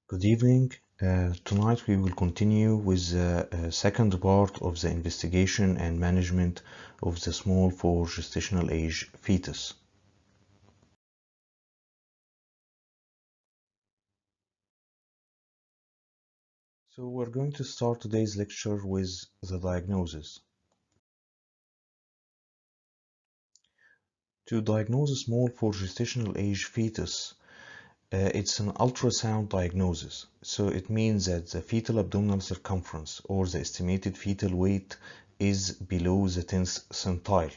Good evening. Tonight we will continue with the second part of the investigation and management of the small for gestational age fetus. So we're going to start today's lecture with the diagnosis. To diagnose a small for gestational age fetus, it's an ultrasound diagnosis. So it means that the fetal abdominal circumference or the estimated fetal weight is below the 10th centile.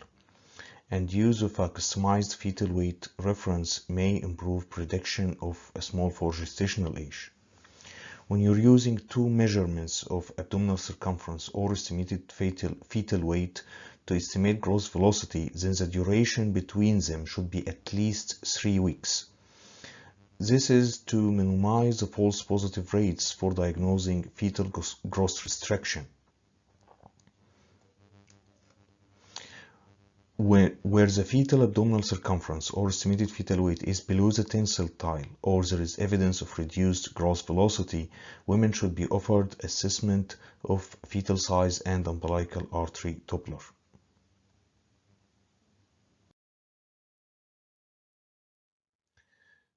And use of a customized fetal weight reference may improve prediction of a small for gestational age. When you're using two measurements of abdominal circumference or estimated fetal weight to estimate gross velocity, then the duration between them should be at least 3 weeks. This is to minimize the false positive rates for diagnosing fetal gross restriction. Where the fetal abdominal circumference or estimated fetal weight is below the 10th centile or there is evidence of reduced gross velocity, women should be offered assessment of fetal size and umbilical artery doppler.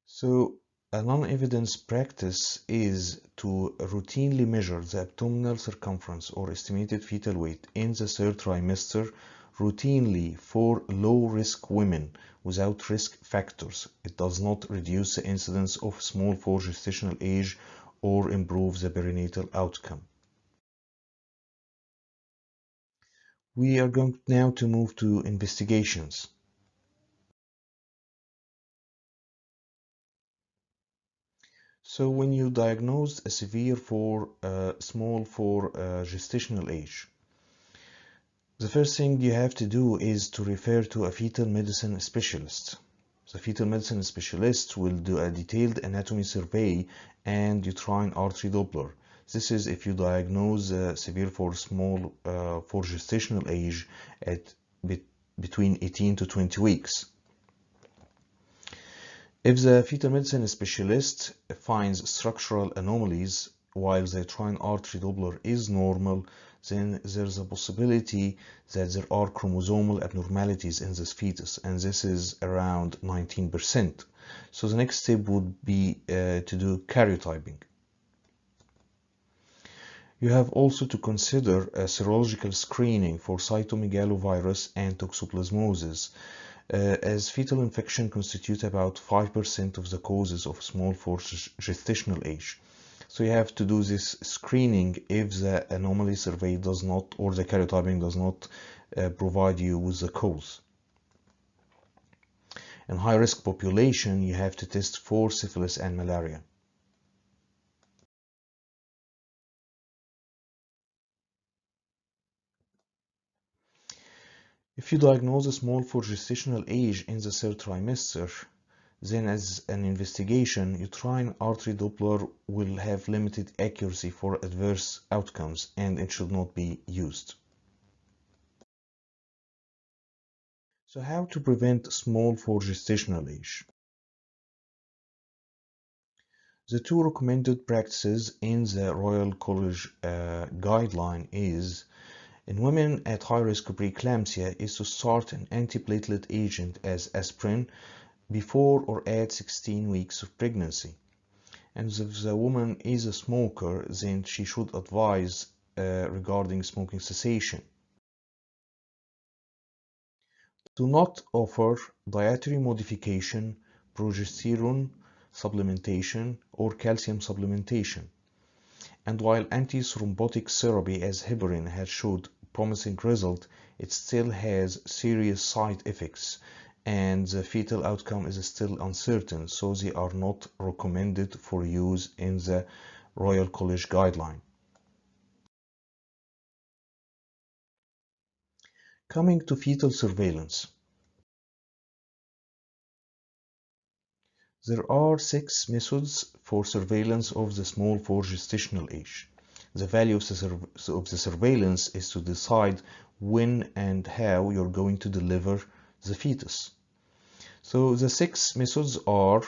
So a non-evidence practice is to routinely measure the abdominal circumference or estimated fetal weight in the third trimester routinely for low-risk women without risk factors. It does not reduce the incidence of small for gestational age or improve the perinatal outcome. We are going now to move to investigations. So when you diagnose a severe for small for gestational age, the first thing you have to do is to refer to a fetal medicine specialist. The fetal medicine specialist will do a detailed anatomy survey and uterine artery doppler. This is if you diagnose severe for small for gestational age at between 18 to 20 weeks. If the fetal medicine specialist finds structural anomalies while the uterine artery doppler is normal, then there's a possibility that there are chromosomal abnormalities in this fetus, and this is around 19%. So the next step would be to do karyotyping. You have also to consider a serological screening for cytomegalovirus and toxoplasmosis, as fetal infection constitute about 5% of the causes of small for gestational age. So you have to do this screening if the anomaly survey does not, or the karyotyping does not provide you with the cause. In high-risk population, you have to test for syphilis and malaria. If you diagnose a small for gestational age in the third trimester, then as an investigation, uterine artery doppler will have limited accuracy for adverse outcomes and it should not be used. So how to prevent small for gestational age? The two recommended practices in the Royal College guideline is in women at high risk of preeclampsia is to start an antiplatelet agent as aspirin before or at 16 weeks of pregnancy. And if the woman is a smoker, then she should advise regarding smoking cessation. Do not offer dietary modification, progesterone supplementation, or calcium supplementation. And while antithrombotic therapy as heparin has showed promising result, it still has serious side effects and the fetal outcome is still uncertain, so they are not recommended for use in the Royal College guideline. Coming to fetal surveillance. There are 6 methods for surveillance of the small for gestational age. The value of the surveillance is to decide when and how you're going to deliver the fetus. So the 6 methods are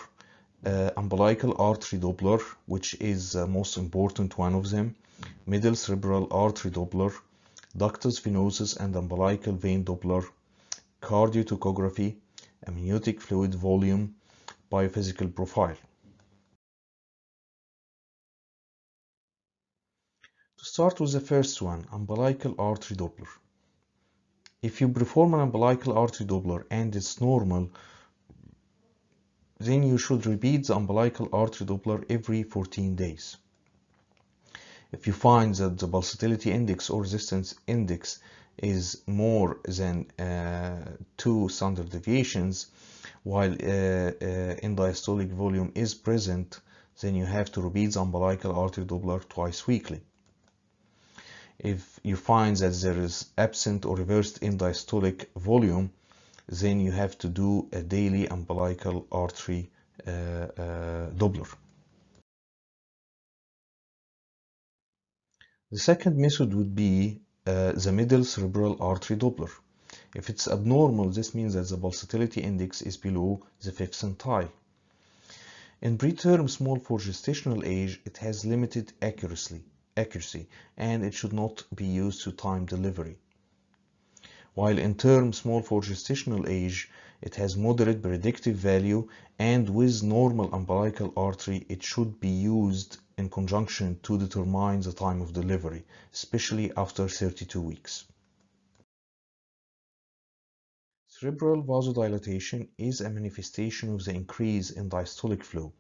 umbilical artery Doppler, which is the most important one of them, middle cerebral artery Doppler, ductus venosus and umbilical vein Doppler, cardiotocography, amniotic fluid volume, biophysical profile. To start with the first one, umbilical artery Doppler. If you perform an umbilical artery Doppler and it's normal, then you should repeat the umbilical artery Doppler every 14 days. If you find that the pulsatility index or resistance index is more than 2 standard deviations, while end diastolic volume is present, then you have to repeat the umbilical artery Doppler twice weekly. If you find that there is absent or reversed end diastolic volume, then you have to do a daily umbilical artery Doppler. The second method would be the middle cerebral artery Doppler. If it's abnormal, this means that the pulsatility index is below the 5th centile. In preterm small for gestational age, it has limited accuracy, and it should not be used to time delivery. While in term small for gestational age, it has moderate predictive value, and with normal umbilical artery, it should be used in conjunction to determine the time of delivery, especially after 32 weeks. Cerebral vasodilatation is a manifestation of the increase in diastolic flow.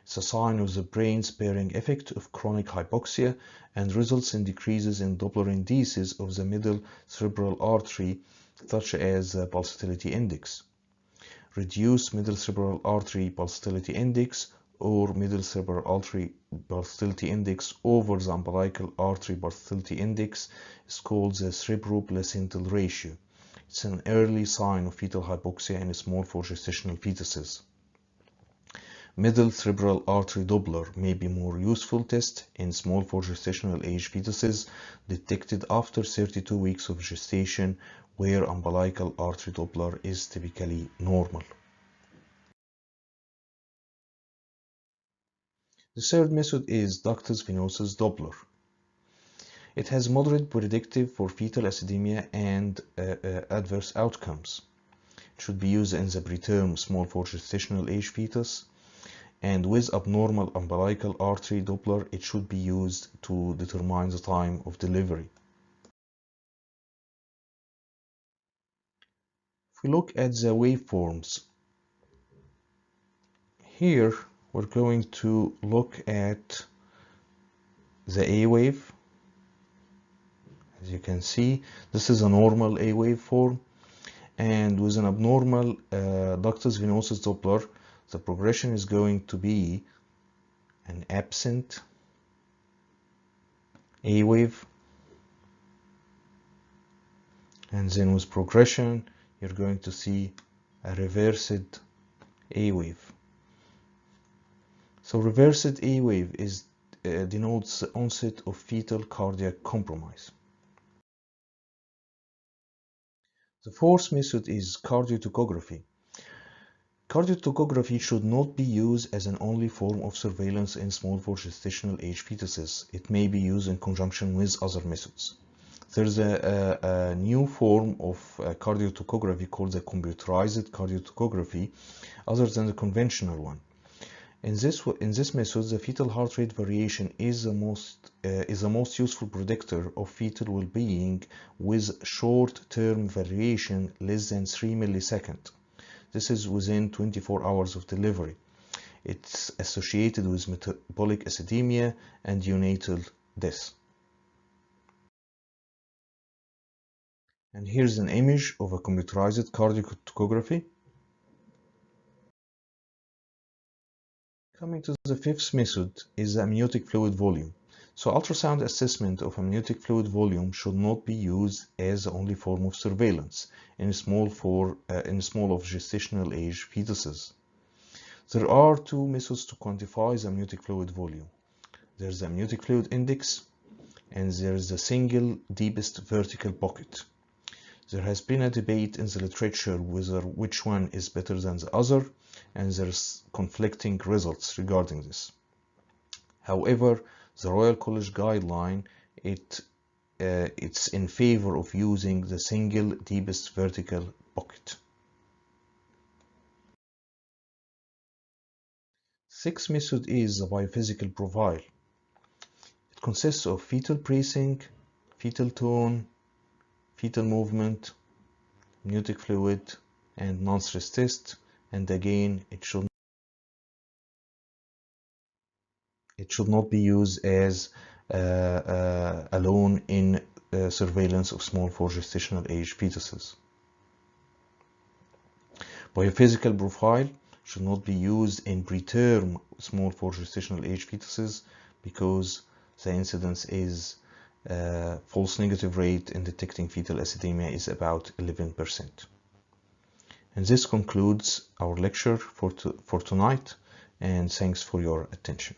It's a sign of the brain's sparing effect of chronic hypoxia and results in decreases in Doppler indices of the middle cerebral artery, such as the pulsatility index. Reduced middle cerebral artery pulsatility index or middle cerebral artery pulsatility index over the umbilical artery pulsatility index is called the cerebroplacental ratio. It's an early sign of fetal hypoxia in small for gestational fetuses. Middle cerebral artery Doppler may be more useful test in small for gestational age fetuses detected after 32 weeks of gestation, where umbilical artery Doppler is typically normal. The third method is Ductus Venosus Doppler. It has moderate predictive for fetal acidemia and adverse outcomes. It should be used in the preterm small for gestational age fetus, and with abnormal umbilical artery Doppler, it should be used to determine the time of delivery. If we look at the waveforms, here we're going to look at the A wave. As you can see, this is a normal A waveform, and with an abnormal ductus venosus Doppler, the progression is going to be an absent A wave, and then with progression you're going to see a reversed A wave. So reversed A wave is denotes the onset of fetal cardiac compromise. The fourth method is cardiotocography. Cardiotocography should not be used as an only form of surveillance in small for gestational age fetuses. It may be used in conjunction with other methods. There's a new form of cardiotocography called the computerized cardiotocography, other than the conventional one. In this method, the fetal heart rate variation is the most useful predictor of fetal well-being, with short-term variation less than 3 milliseconds. This is within 24 hours of delivery. It's associated with metabolic acidemia and neonatal death. And here's an image of a computerized cardiotocography. Coming to the fifth method is the amniotic fluid volume. So ultrasound assessment of amniotic fluid volume should not be used as the only form of surveillance in small of gestational age fetuses. There are two methods to quantify the amniotic fluid volume. There's the amniotic fluid index, and there's the single deepest vertical pocket. There has been a debate in the literature whether which one is better than the other, and there's conflicting results regarding this. However, the Royal College guideline, it's in favor of using the single deepest vertical pocket. Sixth method is the biophysical profile. It consists of fetal pacing, fetal tone, fetal movement, amniotic fluid, and non-stress test. And again, it should not be used as alone in surveillance of small for gestational age fetuses. Biophysical profile should not be used in preterm small for gestational age fetuses because the incidence is false negative rate in detecting fetal acidemia is about 11%. And this concludes our lecture for tonight, and thanks for your attention.